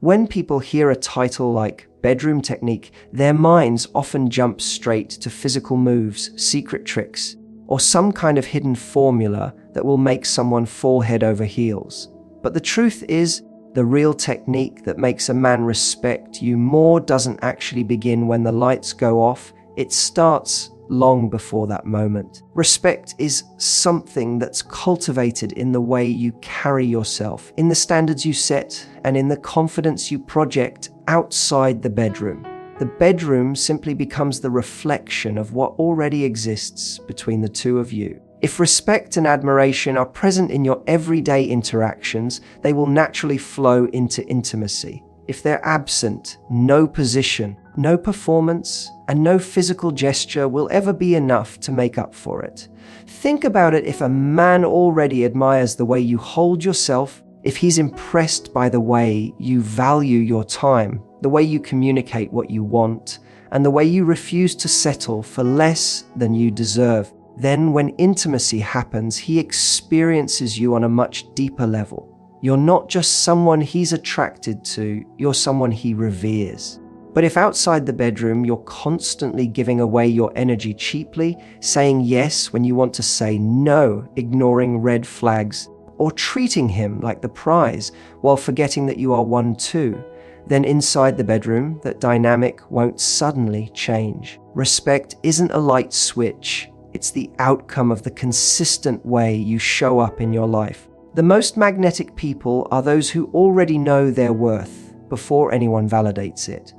When people hear a title like bedroom technique, their minds often jump straight to physical moves, secret tricks, or some kind of hidden formula that will make someone fall head over heels. But the truth is, the real technique that makes a man respect you more doesn't actually begin when the lights go off. It starts long before that moment. Respect is something that's cultivated in the way you carry yourself, in the standards you set, and in the confidence you project outside the bedroom. The bedroom simply becomes the reflection of what already exists between the two of you. If respect and admiration are present in your everyday interactions, they will naturally flow into intimacy. If they're absent, no position, no performance, and no physical gesture will ever be enough to make up for it. Think about it. If a man already admires the way you hold yourself, if he's impressed by the way you value your time, the way you communicate what you want, and the way you refuse to settle for less than you deserve, then when intimacy happens, he experiences you on a much deeper level. You're not just someone he's attracted to, you're someone he reveres. But if outside the bedroom you're constantly giving away your energy cheaply, saying yes when you want to say no, ignoring red flags, or treating him like the prize while forgetting that you are one too, then inside the bedroom that dynamic won't suddenly change. Respect isn't a light switch, it's the outcome of the consistent way you show up in your life. The most magnetic people are those who already know their worth before anyone validates it.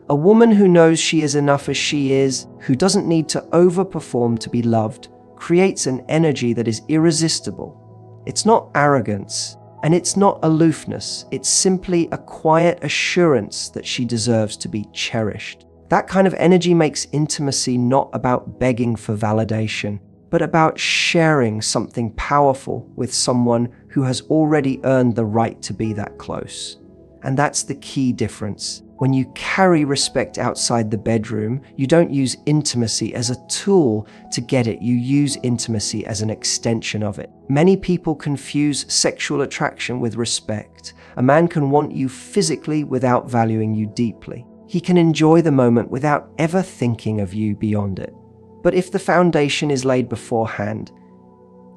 A woman who knows she is enough as she is, who doesn't need to overperform to be loved, creates an energy that is irresistible. It's not arrogance, and it's not aloofness. It's simply a quiet assurance that she deserves to be cherished. That kind of energy makes intimacy not about begging for validation, but about sharing something powerful with someone who has already earned the right to be that close. And that's the key difference. When you carry respect outside the bedroom, you don't use intimacy as a tool to get it, you use intimacy as an extension of it. Many people confuse sexual attraction with respect. A man can want you physically without valuing you deeply. He can enjoy the moment without ever thinking of you beyond it. But if the foundation is laid beforehand,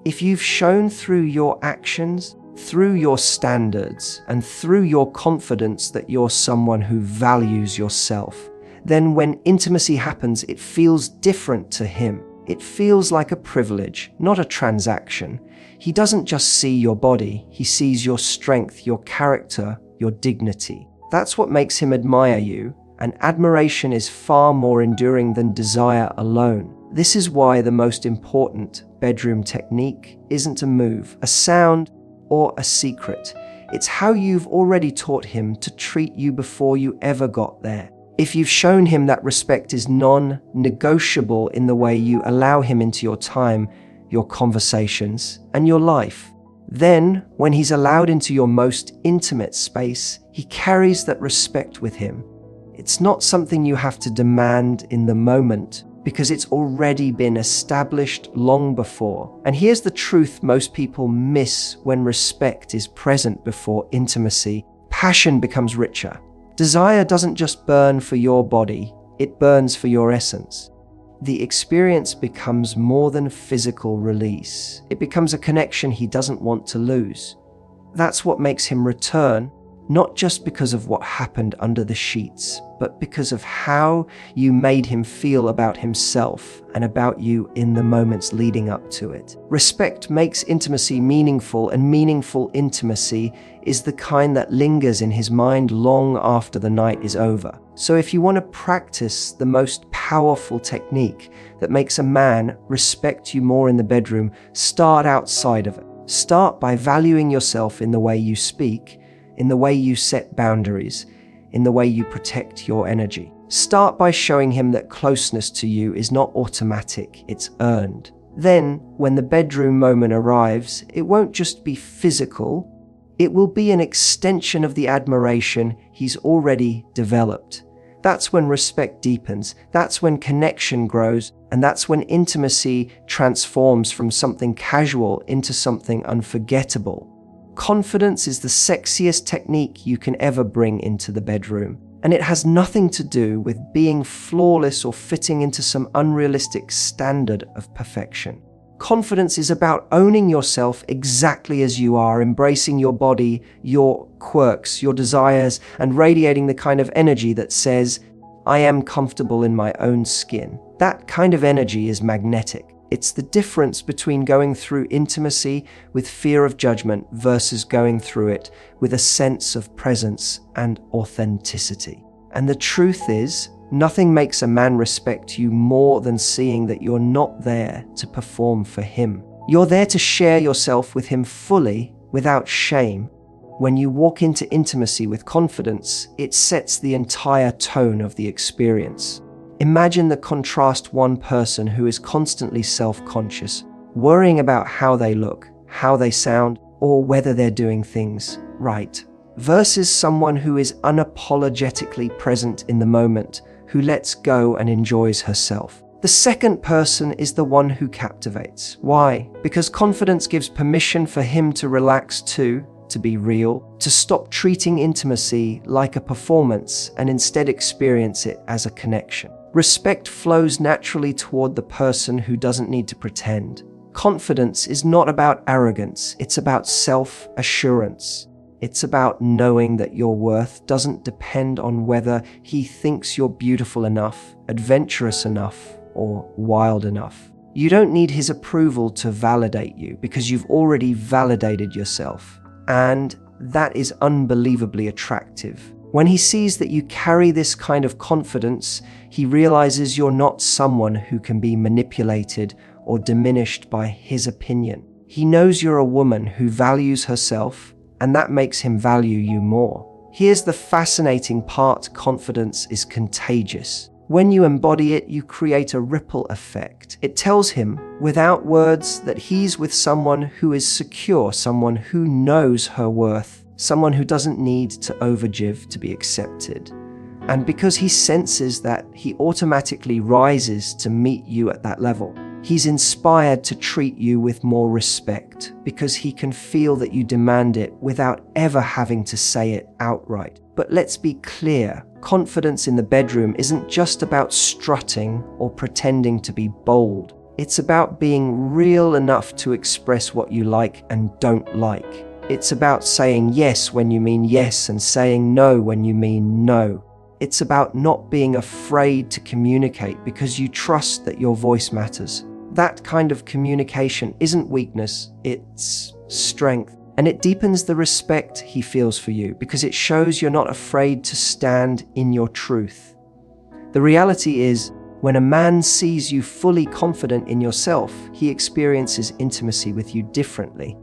if you've shown through your actions, through your standards, and through your confidence that you're someone who values yourself, then when intimacy happens, it feels different to him. It feels like a privilege, not a transaction. He doesn't just see your body, he sees your strength, your character, your dignity. That's what makes him admire you, and admiration is far more enduring than desire alone. This is why the most important bedroom technique isn't a move, a sound, or a secret. It's how you've already taught him to treat you before you ever got there. If you've shown him that respect is non-negotiable in the way you allow him into your time, your conversations, and your life, then when he's allowed into your most intimate space, he carries that respect with him. It's not something you have to demand in the moment, because it's already been established long before. And here's the truth most people miss when respect is present before intimacy. Passion becomes richer. Desire doesn't just burn for your body, it burns for your essence. The experience becomes more than physical release. It becomes a connection he doesn't want to lose. That's what makes him return, not just because of what happened under the sheets, but because of how you made him feel about himself and about you in the moments leading up to it. Respect makes intimacy meaningful, and meaningful intimacy is the kind that lingers in his mind long after the night is over. So if you want to practice the most powerful technique that makes a man respect you more in the bedroom, start outside of it. Start by valuing yourself in the way you speak, in the way you set boundaries, in the way you protect your energy. Start by showing him that closeness to you is not automatic, it's earned. Then, when the bedroom moment arrives, it won't just be physical, it will be an extension of the admiration he's already developed. That's when respect deepens, that's when connection grows, and that's when intimacy transforms from something casual into something unforgettable. Confidence is the sexiest technique you can ever bring into the bedroom, and it has nothing to do with being flawless or fitting into some unrealistic standard of perfection. Confidence is about owning yourself exactly as you are, embracing your body, your quirks, your desires, and radiating the kind of energy that says, I am comfortable in my own skin. That kind of energy is magnetic. It's the difference between going through intimacy with fear of judgment versus going through it with a sense of presence and authenticity. And the truth is, nothing makes a man respect you more than seeing that you're not there to perform for him. You're there to share yourself with him fully, without shame. When you walk into intimacy with confidence, it sets the entire tone of the experience. Imagine the contrast: one person who is constantly self-conscious, worrying about how they look, how they sound, or whether they're doing things right, versus someone who is unapologetically present in the moment, who lets go and enjoys herself. The second person is the one who captivates. Why? Because confidence gives permission for him to relax too, to be real, to stop treating intimacy like a performance and instead experience it as a connection. Respect flows naturally toward the person who doesn't need to pretend. Confidence is not about arrogance, it's about self-assurance. It's about knowing that your worth doesn't depend on whether he thinks you're beautiful enough, adventurous enough, or wild enough. You don't need his approval to validate you because you've already validated yourself. And that is unbelievably attractive. When he sees that you carry this kind of confidence, he realizes you're not someone who can be manipulated or diminished by his opinion. He knows you're a woman who values herself, and that makes him value you more. Here's the fascinating part: confidence is contagious. When you embody it, you create a ripple effect. It tells him, without words, that he's with someone who is secure, someone who knows her worth, someone who doesn't need to overgive to be accepted. And because he senses that, he automatically rises to meet you at that level. He's inspired to treat you with more respect because he can feel that you demand it without ever having to say it outright. But let's be clear, confidence in the bedroom isn't just about strutting or pretending to be bold. It's about being real enough to express what you like and don't like. It's about saying yes when you mean yes and saying no when you mean no. It's about not being afraid to communicate because you trust that your voice matters. That kind of communication isn't weakness, it's strength. And it deepens the respect he feels for you because it shows you're not afraid to stand in your truth. The reality is, when a man sees you fully confident in yourself, he experiences intimacy with you differently.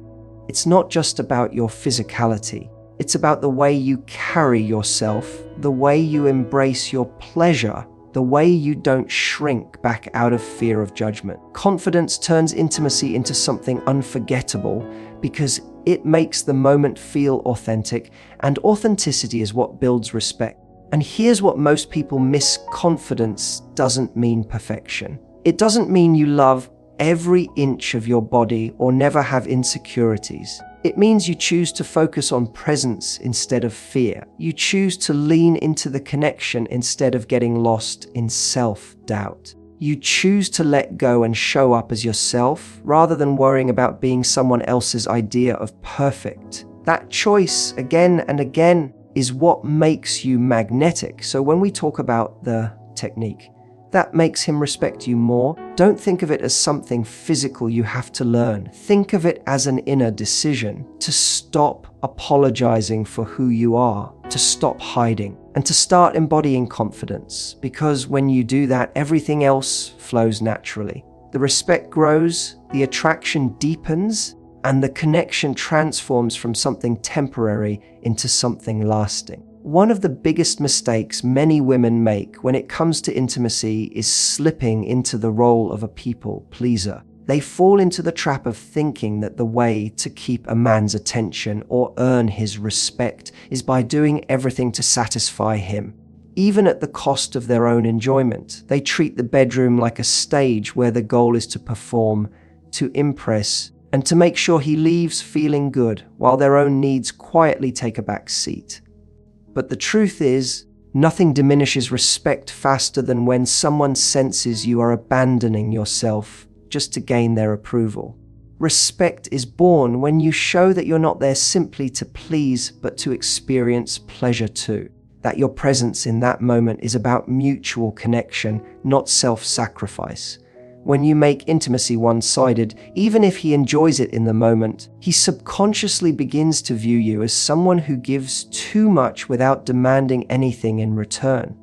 It's not just about your physicality. It's about the way you carry yourself, the way you embrace your pleasure, the way you don't shrink back out of fear of judgment. Confidence turns intimacy into something unforgettable because it makes the moment feel authentic, and authenticity is what builds respect. And here's what most people miss: confidence doesn't mean perfection. It doesn't mean you love every inch of your body or never have insecurities. It means you choose to focus on presence instead of fear. You choose to lean into the connection instead of getting lost in self-doubt. You choose to let go and show up as yourself rather than worrying about being someone else's idea of perfect. That choice, again and again, is what makes you magnetic. So when we talk about the technique that makes him respect you more, don't think of it as something physical you have to learn. Think of it as an inner decision to stop apologizing for who you are, to stop hiding, and to start embodying confidence. Because when you do that, everything else flows naturally. The respect grows, the attraction deepens, and the connection transforms from something temporary into something lasting. One of the biggest mistakes many women make when it comes to intimacy is slipping into the role of a people pleaser. They fall into the trap of thinking that the way to keep a man's attention or earn his respect is by doing everything to satisfy him. Even at the cost of their own enjoyment, they treat the bedroom like a stage where the goal is to perform, to impress, and to make sure he leaves feeling good while their own needs quietly take a back seat. But the truth is, nothing diminishes respect faster than when someone senses you are abandoning yourself just to gain their approval. Respect is born when you show that you're not there simply to please, but to experience pleasure too. That your presence in that moment is about mutual connection, not self-sacrifice. When you make intimacy one-sided, even if he enjoys it in the moment, he subconsciously begins to view you as someone who gives too much without demanding anything in return.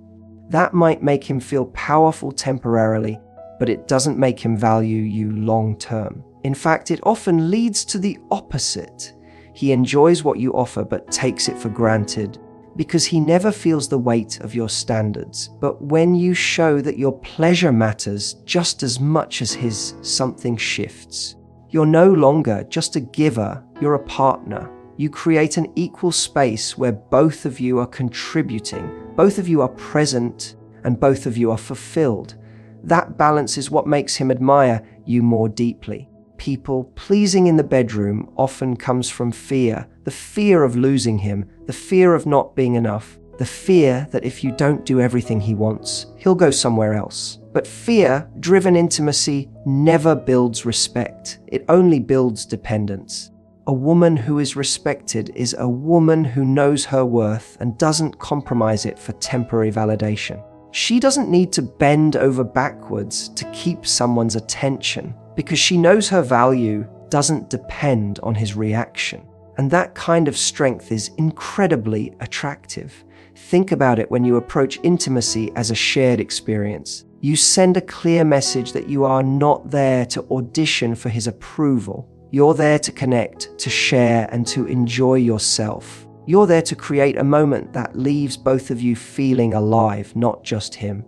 That might make him feel powerful temporarily, but it doesn't make him value you long-term. In fact, it often leads to the opposite. He enjoys what you offer but takes it for granted because he never feels the weight of your standards. But when you show that your pleasure matters just as much as his, something shifts. You're no longer just a giver, you're a partner. You create an equal space where both of you are contributing, both of you are present, and both of you are fulfilled. That balance is what makes him admire you more deeply. People pleasing in the bedroom often comes from fear, the fear of losing him, the fear of not being enough, the fear that if you don't do everything he wants, he'll go somewhere else. But fear-driven intimacy never builds respect. It only builds dependence. A woman who is respected is a woman who knows her worth and doesn't compromise it for temporary validation. She doesn't need to bend over backwards to keep someone's attention, because she knows her value doesn't depend on his reaction. And that kind of strength is incredibly attractive. Think about it when you approach intimacy as a shared experience. You send a clear message that you are not there to audition for his approval. You're there to connect, to share, and to enjoy yourself. You're there to create a moment that leaves both of you feeling alive, not just him.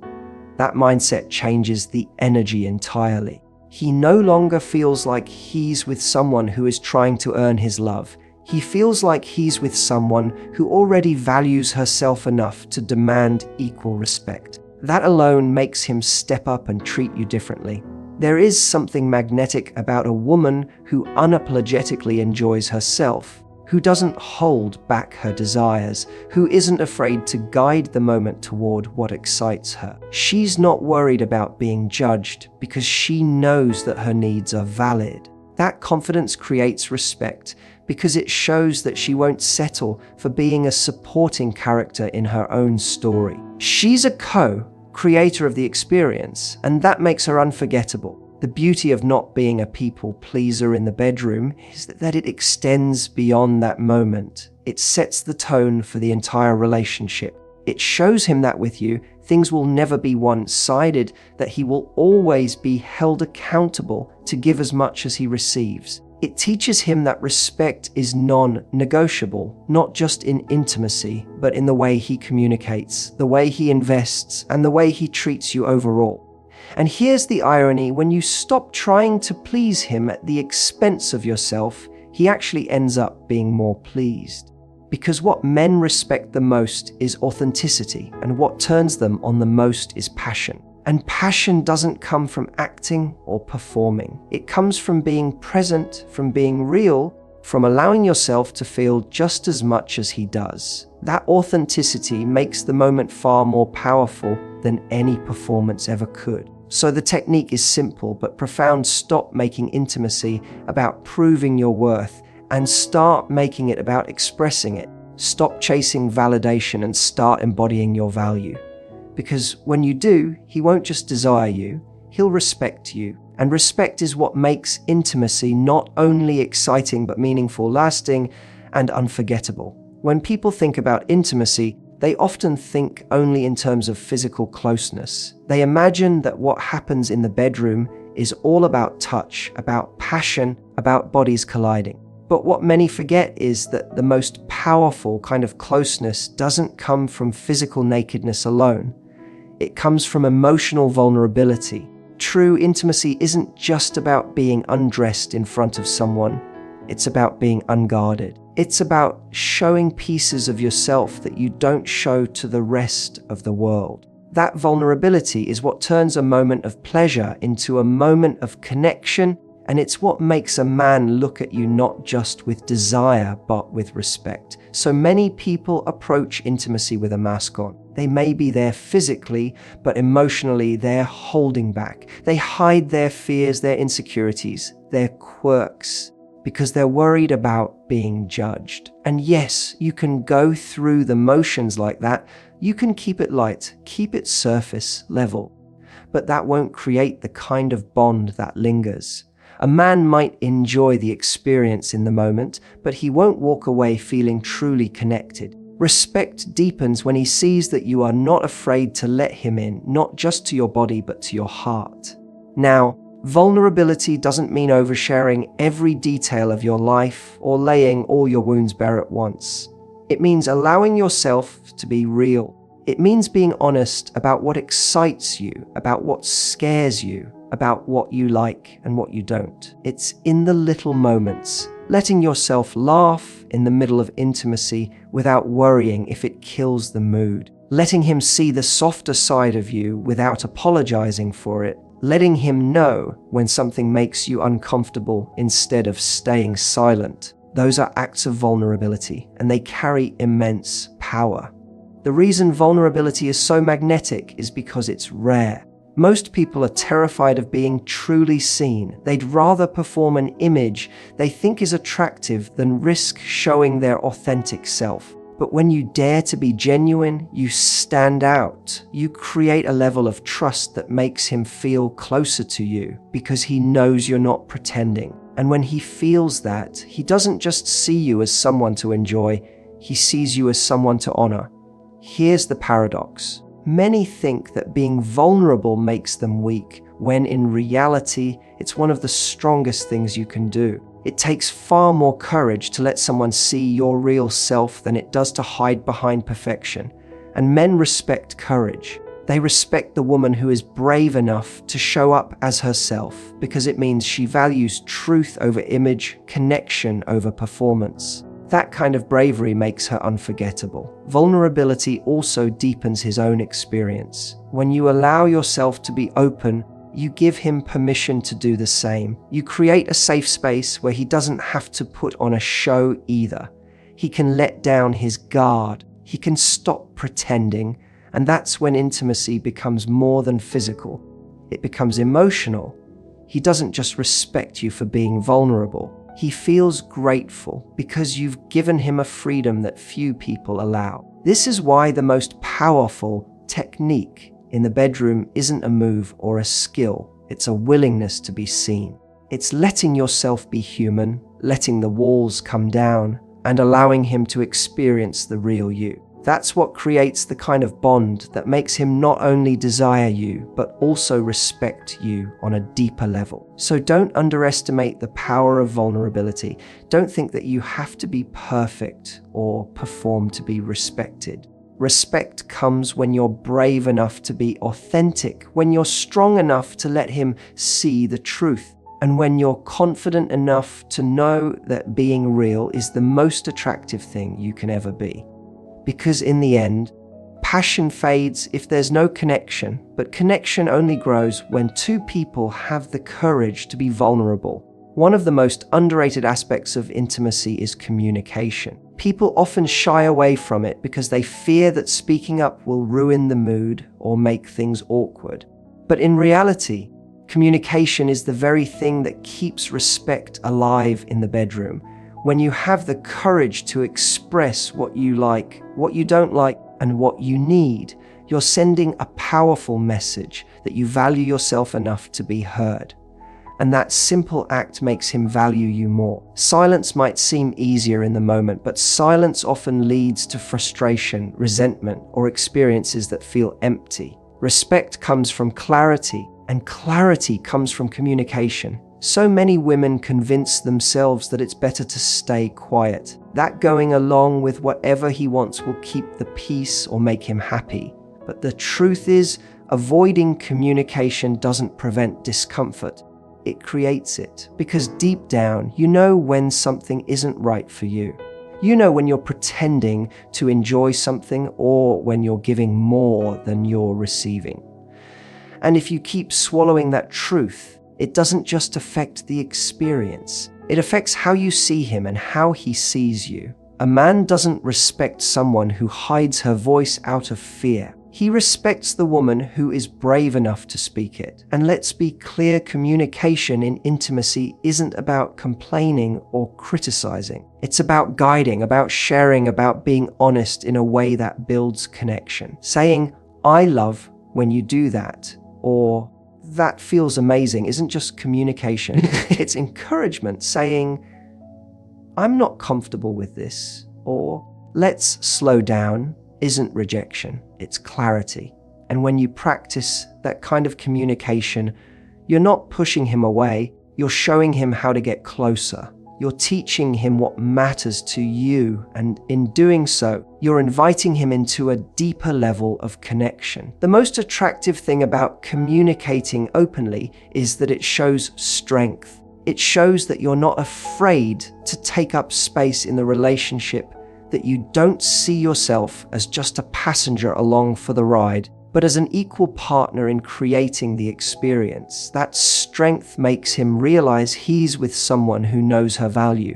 That mindset changes the energy entirely. He no longer feels like he's with someone who is trying to earn his love. He feels like he's with someone who already values herself enough to demand equal respect. That alone makes him step up and treat you differently. There is something magnetic about a woman who unapologetically enjoys herself, who doesn't hold back her desires, who isn't afraid to guide the moment toward what excites her. She's not worried about being judged because she knows that her needs are valid. That confidence creates respect because it shows that she won't settle for being a supporting character in her own story. She's a co-creator of the experience, and that makes her unforgettable. The beauty of not being a people pleaser in the bedroom is that it extends beyond that moment. It sets the tone for the entire relationship. It shows him that with you, things will never be one-sided, that he will always be held accountable to give as much as he receives. It teaches him that respect is non-negotiable, not just in intimacy, but in the way he communicates, the way he invests, and the way he treats you overall. And here's the irony: when you stop trying to please him at the expense of yourself, he actually ends up being more pleased. Because what men respect the most is authenticity, and what turns them on the most is passion. And passion doesn't come from acting or performing. It comes from being present, from being real, from allowing yourself to feel just as much as he does. That authenticity makes the moment far more powerful than any performance ever could. So the technique is simple but profound. Stop making intimacy about proving your worth and start making it about expressing it. Stop chasing validation and start embodying your value. Because when you do, he won't just desire you, he'll respect you. And respect is what makes intimacy not only exciting but meaningful, lasting, and unforgettable. When people think about intimacy, they often think only in terms of physical closeness. They imagine that what happens in the bedroom is all about touch, about passion, about bodies colliding. But what many forget is that the most powerful kind of closeness doesn't come from physical nakedness alone. It comes from emotional vulnerability. True intimacy isn't just about being undressed in front of someone. It's about being unguarded. It's about showing pieces of yourself that you don't show to the rest of the world. That vulnerability is what turns a moment of pleasure into a moment of connection And it's what makes a man look at you not just with desire, but with respect. So many people approach intimacy with a mask on. They may be there physically, but emotionally they're holding back. They hide their fears, their insecurities, their quirks, because they're worried about being judged. And yes, you can go through the motions like that. You can keep it light, keep it surface level, but that won't create the kind of bond that lingers. A man might enjoy the experience in the moment, but he won't walk away feeling truly connected. Respect deepens when he sees that you are not afraid to let him in, not just to your body, but to your heart. Now, vulnerability doesn't mean oversharing every detail of your life or laying all your wounds bare at once. It means allowing yourself to be real. It means being honest about what excites you, about what scares you, about what you like and what you don't. It's in the little moments, letting yourself laugh in the middle of intimacy without worrying if it kills the mood, letting him see the softer side of you without apologizing for it, letting him know when something makes you uncomfortable instead of staying silent. Those are acts of vulnerability, and they carry immense power. The reason vulnerability is so magnetic is because it's rare. Most people are terrified of being truly seen. They'd rather perform an image they think is attractive than risk showing their authentic self. But when you dare to be genuine, you stand out. You create a level of trust that makes him feel closer to you because he knows you're not pretending. And when he feels that, he doesn't just see you as someone to enjoy, he sees you as someone to honor. Here's the paradox. Many think that being vulnerable makes them weak, when in reality, it's one of the strongest things you can do. It takes far more courage to let someone see your real self than it does to hide behind perfection. And men respect courage. They respect the woman who is brave enough to show up as herself, because it means she values truth over image, connection over performance. That kind of bravery makes her unforgettable. Vulnerability also deepens his own experience. When you allow yourself to be open, you give him permission to do the same. You create a safe space where he doesn't have to put on a show either. He can let down his guard. He can stop pretending. And that's when intimacy becomes more than physical. It becomes emotional. He doesn't just respect you for being vulnerable. He feels grateful because you've given him a freedom that few people allow. This is why the most powerful technique in the bedroom isn't a move or a skill. It's a willingness to be seen. It's letting yourself be human, letting the walls come down, and allowing him to experience the real you. That's what creates the kind of bond that makes him not only desire you, but also respect you on a deeper level. So don't underestimate the power of vulnerability. Don't think that you have to be perfect or perform to be respected. Respect comes when you're brave enough to be authentic, when you're strong enough to let him see the truth, and when you're confident enough to know that being real is the most attractive thing you can ever be. Because in the end, passion fades if there's no connection, but connection only grows when two people have the courage to be vulnerable. One of the most underrated aspects of intimacy is communication. People often shy away from it because they fear that speaking up will ruin the mood or make things awkward. But in reality, communication is the very thing that keeps respect alive in the bedroom. When you have the courage to express what you like, what you don't like, and what you need, you're sending a powerful message that you value yourself enough to be heard. And that simple act makes him value you more. Silence might seem easier in the moment, but silence often leads to frustration, resentment, or experiences that feel empty. Respect comes from clarity, and clarity comes from communication. So many women convince themselves that it's better to stay quiet. That going along with whatever he wants will keep the peace or make him happy. But the truth is, avoiding communication doesn't prevent discomfort. It creates it. Because deep down, you know when something isn't right for you. You know when you're pretending to enjoy something or when you're giving more than you're receiving. And if you keep swallowing that truth, it doesn't just affect the experience. It affects how you see him and how he sees you. A man doesn't respect someone who hides her voice out of fear. He respects the woman who is brave enough to speak it. And let's be clear, communication in intimacy isn't about complaining or criticizing. It's about guiding, about sharing, about being honest in a way that builds connection. Saying, "I love when you do that," or "that feels amazing," isn't just communication. It's encouragement. Saying, "I'm not comfortable with this," or "let's slow down," isn't rejection, it's clarity. And when you practice that kind of communication, you're not pushing him away, you're showing him how to get closer. You're teaching him what matters to you, and in doing so, you're inviting him into a deeper level of connection. The most attractive thing about communicating openly is that it shows strength. It shows that you're not afraid to take up space in the relationship, that you don't see yourself as just a passenger along for the ride, but as an equal partner in creating the experience. That strength makes him realize he's with someone who knows her value.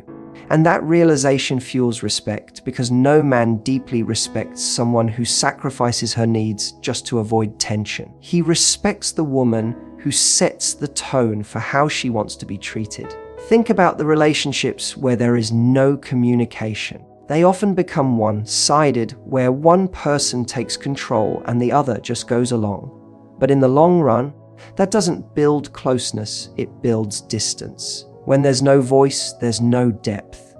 And that realization fuels respect, because no man deeply respects someone who sacrifices her needs just to avoid tension. He respects the woman who sets the tone for how she wants to be treated. Think about the relationships where there is no communication. They often become one-sided, where one person takes control and the other just goes along. But in the long run, that doesn't build closeness, it builds distance. When there's no voice, there's no depth.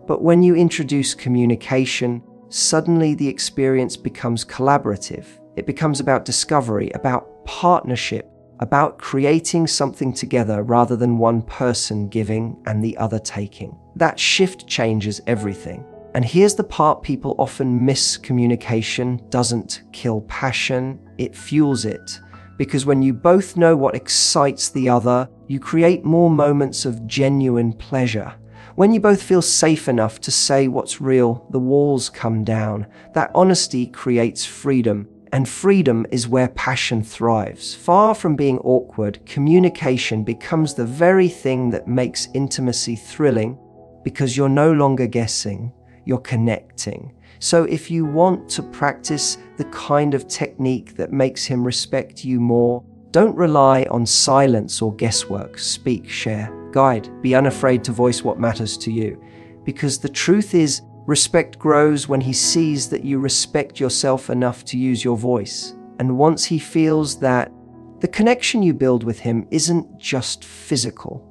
But when you introduce communication, suddenly the experience becomes collaborative. It becomes about discovery, about partnership, about creating something together rather than one person giving and the other taking. That shift changes everything. And here's the part people often miss: communication doesn't kill passion, it fuels it. Because when you both know what excites the other, you create more moments of genuine pleasure. When you both feel safe enough to say what's real, the walls come down. That honesty creates freedom, and freedom is where passion thrives. Far from being awkward, communication becomes the very thing that makes intimacy thrilling, because you're no longer guessing. You're connecting. So if you want to practice the kind of technique that makes him respect you more, don't rely on silence or guesswork. Speak, share, guide. Be unafraid to voice what matters to you. Because the truth is, respect grows when he sees that you respect yourself enough to use your voice. And once he feels that, the connection you build with him isn't just physical.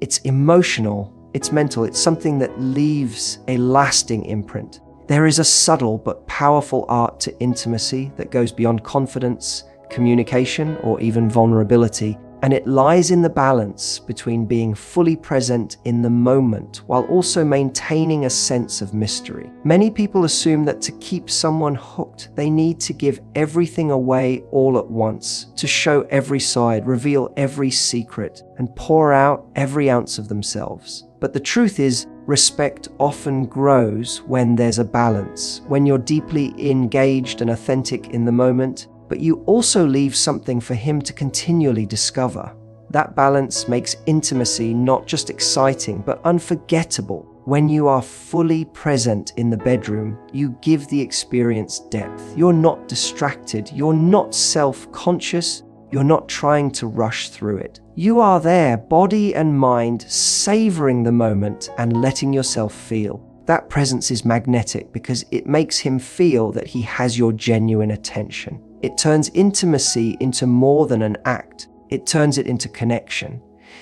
It's emotional. It's mental. It's something that leaves a lasting imprint. There is a subtle but powerful art to intimacy that goes beyond confidence, communication, or even vulnerability. And it lies in the balance between being fully present in the moment while also maintaining a sense of mystery. Many people assume that to keep someone hooked, they need to give everything away all at once, to show every side, reveal every secret, and pour out every ounce of themselves. But the truth is, respect often grows when there's a balance, when you're deeply engaged and authentic in the moment, but you also leave something for him to continually discover. That balance makes intimacy not just exciting, but unforgettable. When you are fully present in the bedroom, you give the experience depth. You're not distracted. You're not self-conscious. You're not trying to rush through it. You are there, body and mind, savoring the moment and letting yourself feel. That presence is magnetic because it makes him feel that he has your genuine attention. It turns intimacy into more than an act. It turns it into connection.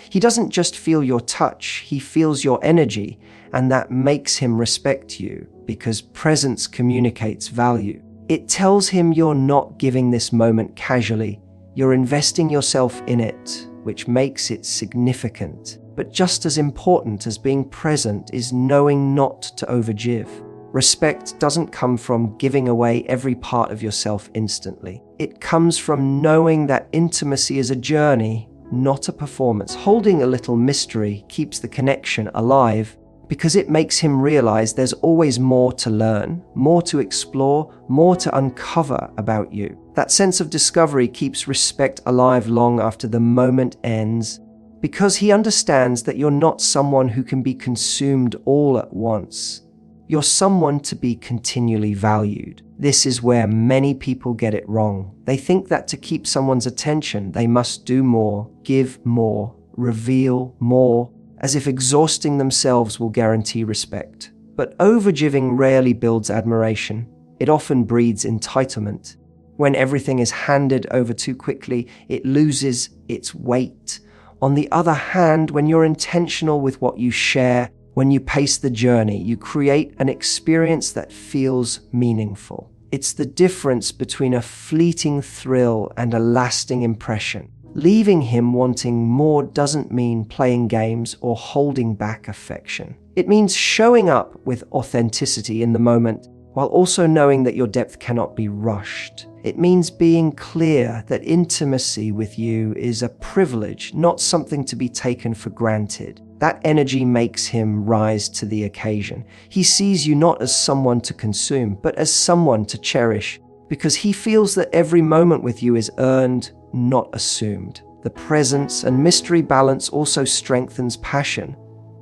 He doesn't just feel your touch, he feels your energy, and that makes him respect you because presence communicates value. It tells him you're not giving this moment casually. You're investing yourself in it, which makes it significant. But just as important as being present is knowing not to overgive. Respect doesn't come from giving away every part of yourself instantly. It comes from knowing that intimacy is a journey, not a performance. Holding a little mystery keeps the connection alive because it makes him realize there's always more to learn, more to explore, more to uncover about you. That sense of discovery keeps respect alive long after the moment ends, because he understands that you're not someone who can be consumed all at once. You're someone to be continually valued. This is where many people get it wrong. They think that to keep someone's attention, they must do more, give more, reveal more, as if exhausting themselves will guarantee respect. But overgiving rarely builds admiration. It often breeds entitlement. When everything is handed over too quickly, it loses its weight. On the other hand, when you're intentional with what you share, when you pace the journey, you create an experience that feels meaningful. It's the difference between a fleeting thrill and a lasting impression. Leaving him wanting more doesn't mean playing games or holding back affection. It means showing up with authenticity in the moment, while also knowing that your depth cannot be rushed. It means being clear that intimacy with you is a privilege, not something to be taken for granted. That energy makes him rise to the occasion. He sees you not as someone to consume, but as someone to cherish, because he feels that every moment with you is earned, not assumed. The presence and mystery balance also strengthens passion.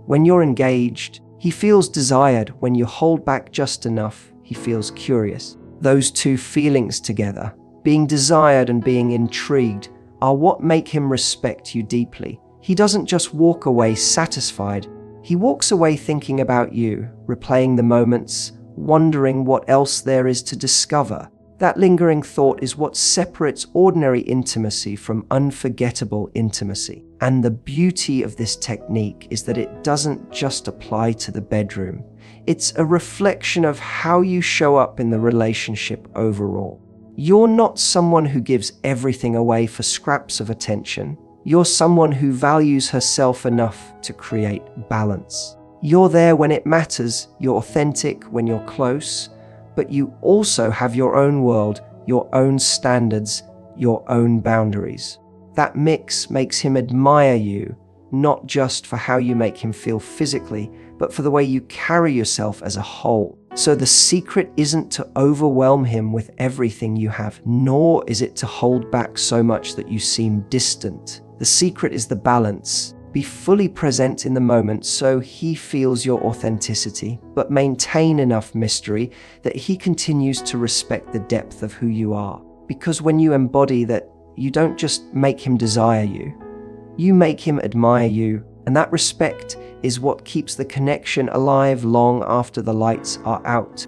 When you're engaged, he feels desired. When you hold back just enough, he feels curious. Those two feelings together, being desired and being intrigued, are what make him respect you deeply. He doesn't just walk away satisfied. He walks away thinking about you, replaying the moments, wondering what else there is to discover. That lingering thought is what separates ordinary intimacy from unforgettable intimacy. And the beauty of this technique is that it doesn't just apply to the bedroom. It's a reflection of how you show up in the relationship overall. You're not someone who gives everything away for scraps of attention. You're someone who values herself enough to create balance. You're there when it matters. You're authentic when you're close. But you also have your own world, your own standards, your own boundaries. That mix makes him admire you, not just for how you make him feel physically, but for the way you carry yourself as a whole. So the secret isn't to overwhelm him with everything you have, nor is it to hold back so much that you seem distant. The secret is the balance. Be fully present in the moment so he feels your authenticity, but maintain enough mystery that he continues to respect the depth of who you are. Because when you embody that, you don't just make him desire you, you make him admire you, and that respect is what keeps the connection alive long after the lights are out.